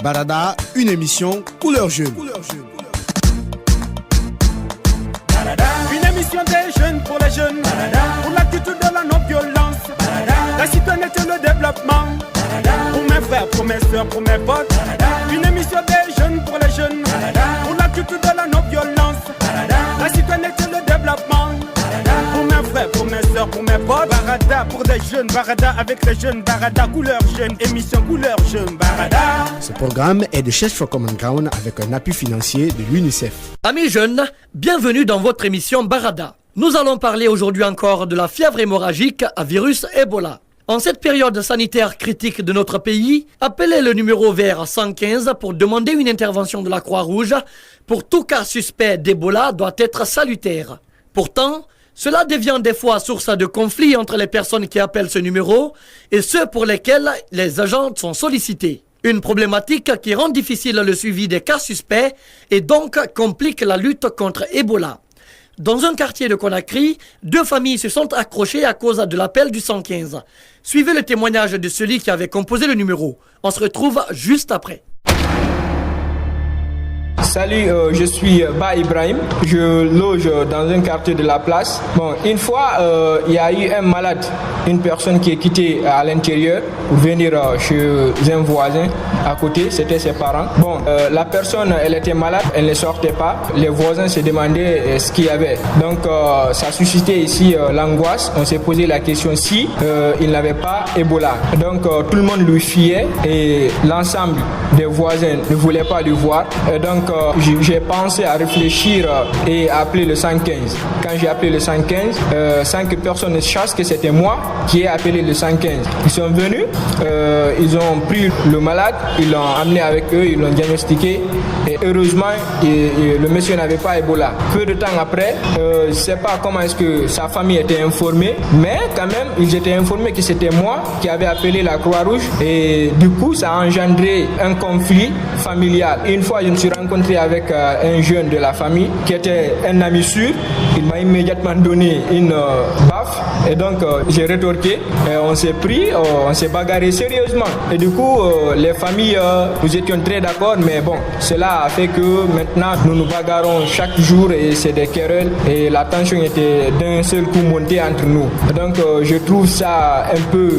Barada, une émission couleur jeune. Une émission des jeunes pour les jeunes, pour l'attitude de la non-violence, la citoyenneté et le développement, pour mes frères, pour mes soeurs, pour mes potes. Une émission des jeunes pour les jeunes, pour l'attitude de la non-violence, la citoyenneté et le développement, pour mes frères, pour mes soeurs, pour mes potes. Barada pour des jeunes, Barada avec les jeunes, Barada couleur jeune, émission couleur jeune, Barada. Ce programme est de Church for Common Ground avec un appui financier de l'UNICEF. Amis jeunes, bienvenue dans votre émission Barada. Nous allons parler aujourd'hui encore de la fièvre hémorragique à virus Ebola. En cette période sanitaire critique de notre pays, appelez le numéro vert 115 pour demander une intervention de la Croix-Rouge. Pour tout cas suspect d'Ebola doit être salutaire. Pourtant, cela devient des fois source de conflits entre les personnes qui appellent ce numéro et ceux pour lesquels les agents sont sollicités. Une problématique qui rend difficile le suivi des cas suspects et donc complique la lutte contre Ebola. Dans un quartier de Conakry, 2 familles se sont accrochées à cause de l'appel du 115. Suivez le témoignage de celui qui avait composé le numéro. On se retrouve juste après. Salut, je suis Ba Ibrahim, je loge dans un quartier de la place. Bon, une fois, il y a eu un malade, une personne qui est quittée à l'intérieur pour venir chez un voisin à côté, c'était ses parents. Bon, la personne, elle était malade, elle ne sortait pas. Les voisins se demandaient ce qu'il y avait. Donc, ça a suscité ici l'angoisse. On s'est posé la question si il n'avait pas Ebola. Donc, tout le monde lui fiait et l'ensemble des voisins ne voulaient pas lui voir. Et donc, j'ai pensé à réfléchir et à appeler le 115. Quand j'ai appelé le 115, sans que personne ne sache que c'était moi qui ai appelé le 115. Ils sont venus, ils ont pris le malade, ils l'ont amené avec eux, ils l'ont diagnostiqué et heureusement, le monsieur n'avait pas Ebola. Peu de temps après, je ne sais pas comment est-ce que sa famille était informée, mais quand même, ils étaient informés que c'était moi qui avais appelé la Croix-Rouge et du coup, ça a engendré un conflit familial. Une fois, je me suis rencontré avec un jeune de la famille qui était un ami sûr. Il m'a immédiatement donné une baffe et donc j'ai rétorqué. Et on s'est pris, on s'est bagarré sérieusement. Et du coup, les familles, nous étions très d'accord, mais bon, cela a fait que maintenant nous nous bagarrons chaque jour et c'est des querelles et la tension était d'un seul coup montée entre nous. Et donc je trouve ça un peu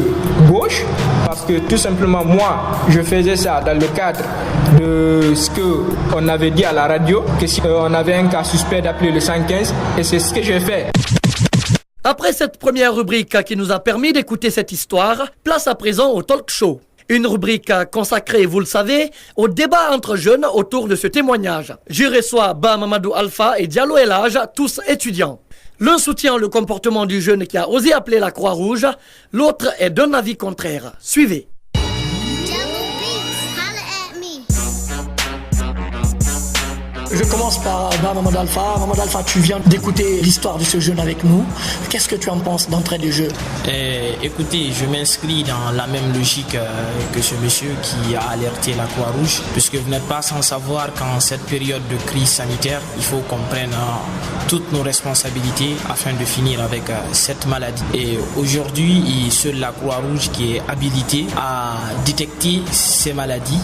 gauche parce que tout simplement moi, je faisais ça dans le cadre de ce qu'on avait dit à la radio, que si on avait un cas suspect d'appeler le 115 et c'est ce que j'ai fait. Après cette première rubrique qui nous a permis d'écouter cette histoire, place à présent au talk show. Une rubrique consacrée, vous le savez, au débat entre jeunes autour de ce témoignage. Je reçois Ba Mamadou Alpha et Diallo Elhaj, tous étudiants. L'un soutient le comportement du jeune qui a osé appeler la Croix-Rouge, l'autre est d'un avis contraire. Suivez. Je commence par Mamadou Alpha. Mamadou Alpha, tu viens d'écouter l'histoire de ce jeune avec nous. Qu'est-ce que tu en penses d'entrée de jeu? Écoutez, je m'inscris dans la même logique que ce monsieur qui a alerté la Croix-Rouge, puisque vous n'êtes pas sans savoir qu'en cette période de crise sanitaire, il faut qu'on prenne toutes nos responsabilités afin de finir avec cette maladie. Et aujourd'hui, seule la Croix-Rouge qui est habilitée à détecter ces maladies.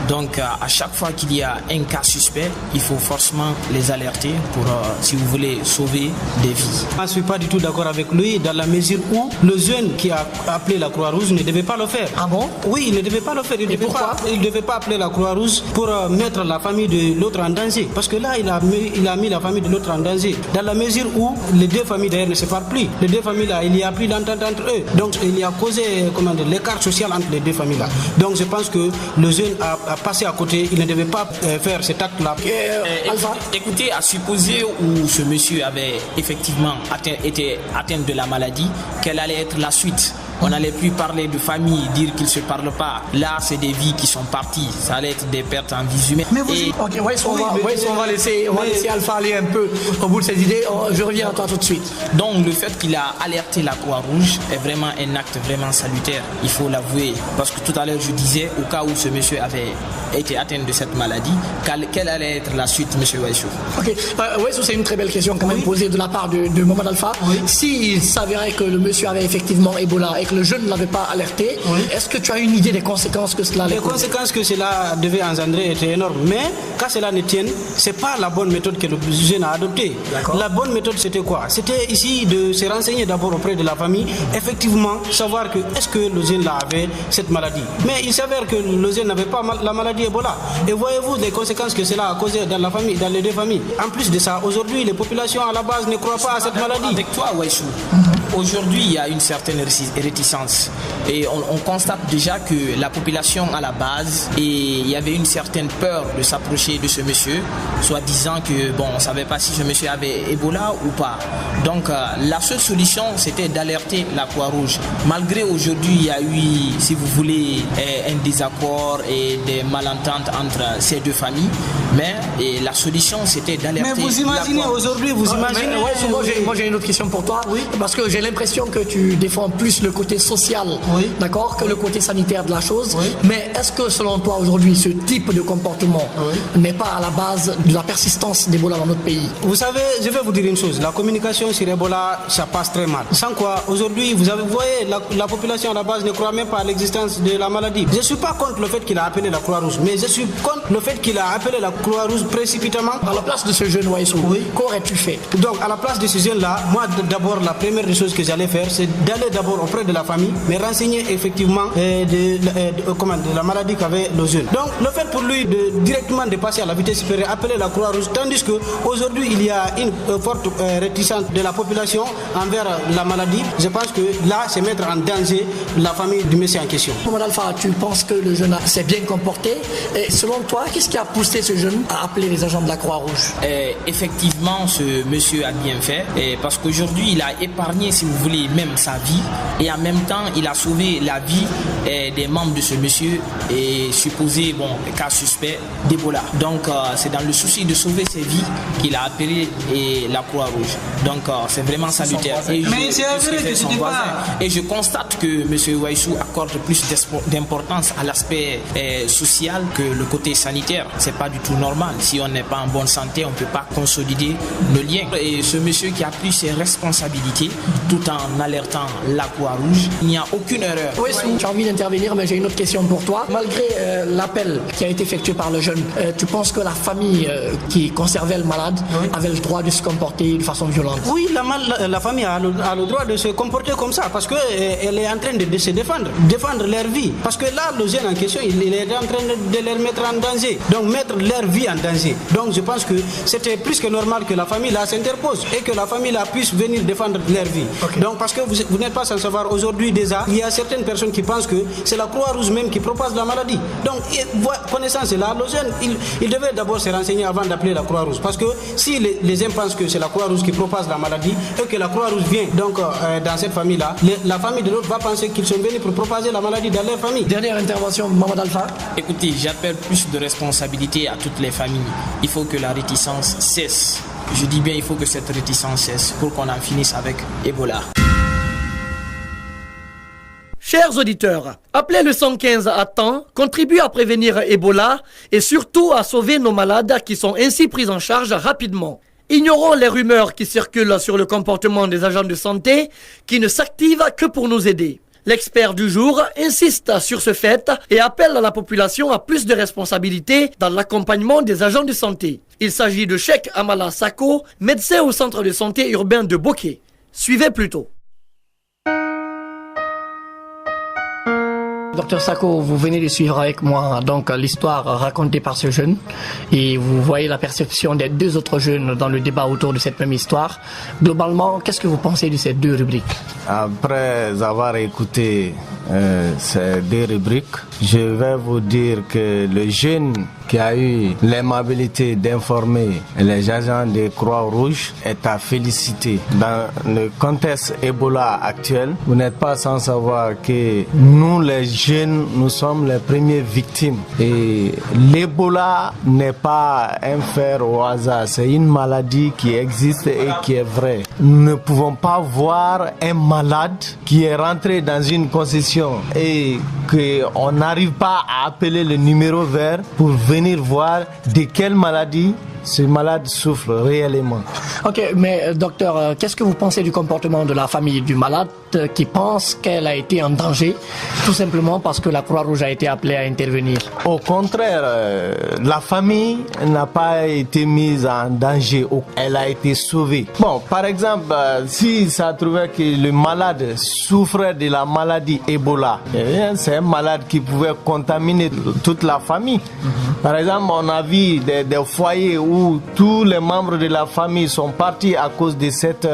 Donc, à chaque fois qu'il y a un cas suspect, il faut forcément les alerter pour, si vous voulez, sauver des vies. Je ne suis pas du tout d'accord avec lui dans la mesure où le jeune qui a appelé la Croix-Rouge ne devait pas le faire. Ah bon? Oui, il ne devait pas le faire. Il ne devait pas appeler la Croix-Rouge pour mettre la famille de l'autre en danger. Parce que là, il a mis la famille de l'autre en danger. Dans la mesure où les 2 familles d'ailleurs ne se parlent plus. Les 2 familles-là, il y a plus d'entente entre eux. Donc, il y a causé l'écart social entre les 2 familles-là. Donc, je pense que le jeune a passé à côté. Il ne devait pas faire cet acte-là. Écoutez, à supposer où ce monsieur avait effectivement été atteint de la maladie, quelle allait être la suite? On n'allait plus parler de famille, dire qu'ils ne se parlent pas. Là, c'est des vies qui sont parties. Ça allait être des pertes en vies humaines. Mais vous, on va laisser Alpha aller un peu au bout de ses idées. Je reviens à toi tout de suite. Donc, le fait qu'il a alerté la Croix-Rouge est vraiment un acte vraiment salutaire. Il faut l'avouer. Parce que tout à l'heure, je disais, au cas où ce monsieur avait été atteint de cette maladie, quelle allait être la suite, monsieur Waïchou? Ok. Waïchou, c'est une très belle question quand même posée de la part de Mamadou Alpha. Oui. S'il s'avérait que le monsieur avait effectivement Ebola et que le jeune ne l'avait pas alerté. Est-ce que tu as une idée des conséquences que cela allait causer? Les conséquences que cela devait engendrer étaient énormes. Mais quand cela ne tienne, ce n'est pas la bonne méthode que le jeune a adoptée. La bonne méthode, c'était quoi? C'était ici de se renseigner d'abord auprès de la famille, effectivement, savoir que est-ce que le jeune là avait cette maladie. Mais il s'avère que le jeune n'avait pas la maladie Ebola. Et voyez-vous les conséquences que cela a causé dans la famille, dans les deux familles. En plus de ça, aujourd'hui, les populations à la base ne croient pas à cette maladie. Avec toi, Waïchou, aujourd'hui, il y a une certaine réticence. Et on constate déjà que la population à la base, et il y avait une certaine peur de s'approcher de ce monsieur, soit disant que, bon, on ne savait pas si ce monsieur avait Ebola ou pas. Donc, la seule solution, c'était d'alerter la Croix-Rouge. Malgré aujourd'hui, il y a eu, si vous voulez, un désaccord et des malententes entre ces deux familles. Mais la solution, c'était d'alerter. Mais vous imaginez aujourd'hui, Moi j'ai une autre question pour toi, parce que j'ai l'impression que tu défends plus le côté social, d'accord, que le côté sanitaire de la chose. Mais est-ce que selon toi aujourd'hui, ce type de comportement n'est pas à la base de la persistance d'Ebola dans notre pays? Vous savez, je vais vous dire une chose, la communication sur Ebola, ça passe très mal. Sans quoi, aujourd'hui, vous voyez, la population à la base ne croit même pas à l'existence de la maladie. Je ne suis pas contre le fait qu'il a appelé la Croix-Rouge, mais je suis contre le fait qu'il a appelé la Croix-Rouge précipitamment. À la place de ce jeune Waïssou, qu'aurais-tu fait? Donc, à la place de ce jeune-là, moi, d'abord, la première des choses que j'allais faire, c'est d'aller d'abord auprès de la famille, mais renseigner effectivement de la maladie qu'avait le jeune. Donc, le fait pour lui directement de passer à la vitesse supérieure, appeler la Croix-Rouge, tandis qu'aujourd'hui, il y a une forte réticence de la population envers la maladie, je pense que là, c'est mettre en danger la famille du monsieur en question. Mohamed Alpha, tu penses que le jeune s'est bien comporté? Et selon toi, qu'est-ce qui a poussé ce jeune à appeler les agents de la Croix-Rouge? Effectivement, ce monsieur a bien fait, parce qu'aujourd'hui, il a épargné, si vous voulez, même sa vie, et en même temps, il a sauvé la vie des membres de ce monsieur, et supposé, cas suspect d'Ebola. Donc, c'est dans le souci de sauver ses vies qu'il a appelé la Croix-Rouge. Donc, c'est vraiment salutaire. Et je constate que M. Waïchou accorde plus d'importance à l'aspect social que le côté sanitaire. C'est pas du tout normal. Si on n'est pas en bonne santé, on ne peut pas consolider le lien. Et ce monsieur qui a pris ses responsabilités tout en alertant la Croix-Rouge, il n'y a aucune erreur. Oui, tu as envie d'intervenir, mais j'ai une autre question pour toi. Malgré l'appel qui a été effectué par le jeune, tu penses que la famille qui conservait le malade avait le droit de se comporter de façon violente? Oui, la famille a le droit de se comporter comme ça parce qu'elle est en train de se défendre leur vie. Parce que là, le jeune en question, il est en train de les mettre en danger. Donc, mettre leur vie en danger. Donc, je pense que c'était plus que normal que la famille là s'interpose et que la famille là puisse venir défendre leur vie. Donc, parce que vous n'êtes pas sans savoir, aujourd'hui déjà, il y a certaines personnes qui pensent que c'est la Croix-Rouge même qui propage la maladie. Donc, connaissant cela, le jeune, il devait d'abord se renseigner avant d'appeler la Croix-Rouge. Parce que si les gens pensent que c'est la Croix-Rouge qui propage la maladie et que la Croix-Rouge vient donc dans cette famille-là, la famille de l'autre va penser qu'ils sont venus pour propager la maladie dans leur famille. Dernière intervention, Mohamed Alpha. Écoutez, j'appelle plus de responsabilité à toutes les familles. Il faut que la réticence cesse. Je dis bien, il faut que cette réticence cesse pour qu'on en finisse avec Ebola. Chers auditeurs, appeler le 115 à temps contribue à prévenir Ebola et surtout à sauver nos malades qui sont ainsi pris en charge rapidement. Ignorons les rumeurs qui circulent sur le comportement des agents de santé qui ne s'activent que pour nous aider. L'expert du jour insiste sur ce fait et appelle la population à plus de responsabilités dans l'accompagnement des agents de santé. Il s'agit de Cheikh Amala Sako, médecin au centre de santé urbain de Bokeh. Suivez plutôt. Docteur Sako, vous venez de suivre avec moi donc l'histoire racontée par ce jeune et vous voyez la perception des deux autres jeunes dans le débat autour de cette même histoire. Globalement, qu'est-ce que vous pensez de ces deux rubriques? Après avoir écouté ces deux rubriques, je vais vous dire que le jeune qui a eu l'aimabilité d'informer les agents de Croix-Rouge est à féliciter. Dans le contexte Ebola actuel, vous n'êtes pas sans savoir que nous les jeunes, nous sommes les premières victimes. Et l'Ebola n'est pas un fait au hasard, c'est une maladie qui existe et qui est vraie. Nous ne pouvons pas voir un malade qui est rentré dans une concession et qu'on n'arrive pas à appeler le numéro vert pour venir voir de quelle maladie ce malade souffre réellement. Ok, mais docteur, qu'est-ce que vous pensez du comportement de la famille du malade qui pense qu'elle a été en danger, tout simplement parce que la Croix-Rouge a été appelée à intervenir? Au contraire, la famille n'a pas été mise en danger, elle a été sauvée. Bon, par exemple, si ça trouvait que le malade souffrait de la maladie Ebola, c'est un malade qui pouvait contaminer toute la famille. Par exemple, on a vu des foyers où tous les membres de la famille sont partis à cause de cette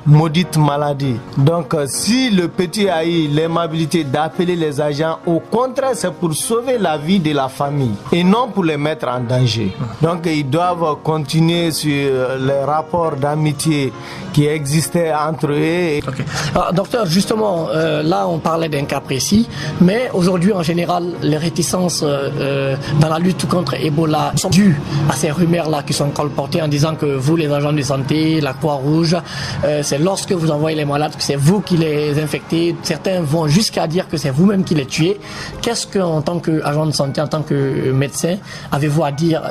maudite maladie. Donc, si le petit a eu l'aimabilité d'appeler les agents, au contraire, c'est pour sauver la vie de la famille et non pour les mettre en danger. Donc, ils doivent continuer sur les rapports d'amitié qui existaient entre eux. Okay. Docteur, justement, là, on parlait d'un cas précis, mais aujourd'hui, en général, les réticences dans la lutte contre Ebola sont dues à ces rumeurs-là qui sont colportées en disant que vous, les agents de santé, la Croix-Rouge, c'est lorsque vous envoyez les malades que c'est vous qui les infectez. Certains vont jusqu'à dire que c'est vous-même qui les tuez. Qu'est-ce qu'en tant qu'agent de santé, en tant que médecin, avez-vous à dire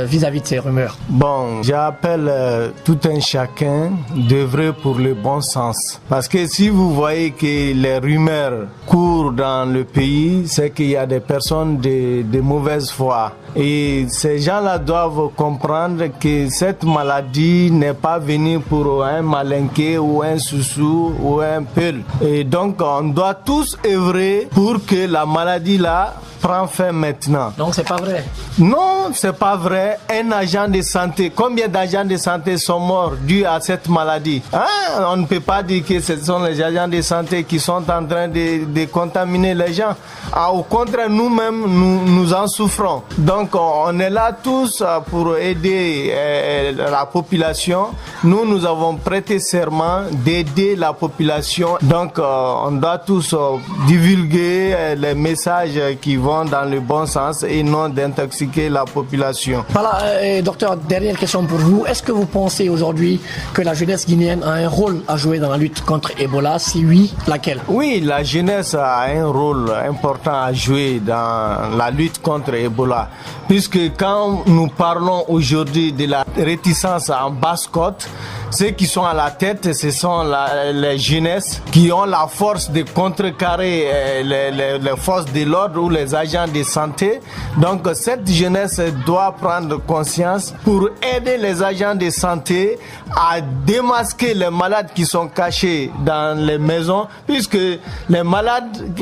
vis-à-vis de ces rumeurs? Bon, j'appelle tout un chacun d'œuvrer pour le bon sens. Parce que si vous voyez que les rumeurs courent dans le pays, c'est qu'il y a des personnes de mauvaise foi. Et ces gens-là doivent comprendre que cette maladie n'est pas venue pour un malinqué ou un soussou ou un peul. Et donc, on doit tous œuvrer pour que la maladie-là prend fin maintenant. Donc, c'est pas vrai? Non, c'est pas vrai. Un agent de santé, combien d'agents de santé sont morts dus à cette maladie? On ne peut pas dire que ce sont les agents de santé qui sont en train de contaminer les gens. Au contraire, nous-mêmes, nous en souffrons. Donc, on est là tous pour aider la population. Nous avons prêté serment d'aider la population. Donc, on doit tous divulguer les messages qui vont dans le bon sens et non d'intoxiquer la population. Voilà, docteur, dernière question pour vous. Est-ce que vous pensez aujourd'hui que la jeunesse guinéenne a un rôle à jouer dans la lutte contre Ebola? Si oui, laquelle? Oui, la jeunesse a un rôle important à jouer dans la lutte contre Ebola. Puisque quand nous parlons aujourd'hui de la réticence en Basse-Côte, ceux qui sont à la tête, ce sont les jeunesses qui ont la force de contrecarrer les forces de l'ordre ou les agents de santé. Donc cette jeunesse doit prendre conscience pour aider les agents de santé à démasquer les malades qui sont cachés dans les maisons, puisque les malades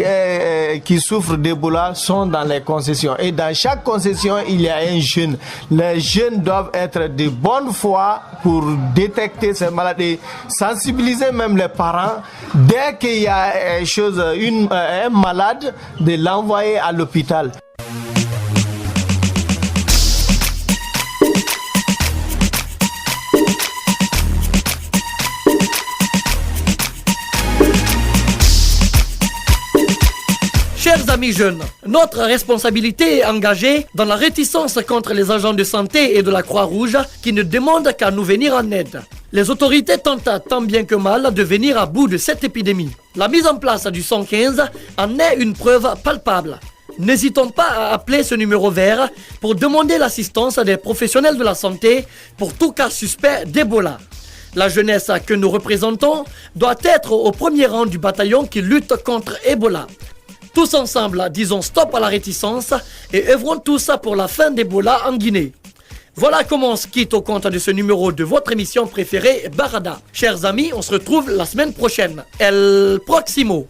qui souffrent d'Ebola sont dans les concessions. Et dans chaque concession, il y a un jeune. Les jeunes doivent être de bonne foi pour détecter ces maladies, sensibiliser même les parents. Dès qu'il y a un malade, de l'envoyer à l'hôpital. Chers amis jeunes, notre responsabilité est engagée dans la réticence contre les agents de santé et de la Croix-Rouge qui ne demandent qu'à nous venir en aide. Les autorités tentent tant bien que mal de venir à bout de cette épidémie. La mise en place du 115 en est une preuve palpable. N'hésitons pas à appeler ce numéro vert pour demander l'assistance des professionnels de la santé pour tout cas suspect d'Ebola. La jeunesse que nous représentons doit être au premier rang du bataillon qui lutte contre Ebola. Tous ensemble, disons stop à la réticence et œuvrons tous pour la fin d'Ebola en Guinée. Voilà comment on se quitte au compte de ce numéro de votre émission préférée, Barada. Chers amis, on se retrouve la semaine prochaine. El Proximo.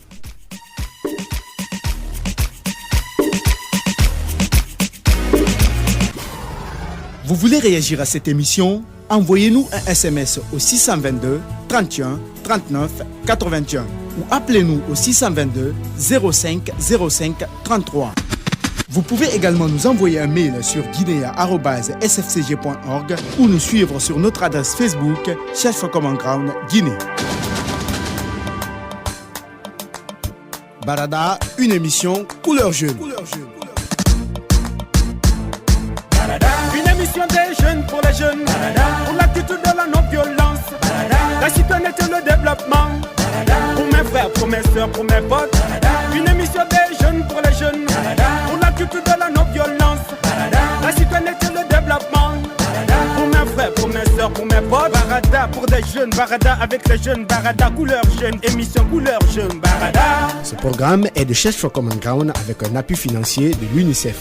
Vous voulez réagir à cette émission? Envoyez-nous un SMS au 622 31 39 81 ou appelez-nous au 622 05 05 33. Vous pouvez également nous envoyer un mail sur guinea@sfcg.org ou nous suivre sur notre adresse Facebook Search for Common Ground Guinée. Barada, une émission couleur jaune. Une émission des jeunes pour les jeunes, pour la culture de la non-violence, la citoyenneté et le développement, pour mes frères, pour mes soeurs, pour mes potes. Une émission des jeunes pour les jeunes, pour la culture de la non-violence, la citoyenneté et le développement, pour pour mes potes. Barada pour des jeunes, Barada avec les jeunes, Barada couleur jeune, émission couleur jeune, Barada. Ce programme est de Church for Common Ground avec un appui financier de l'UNICEF.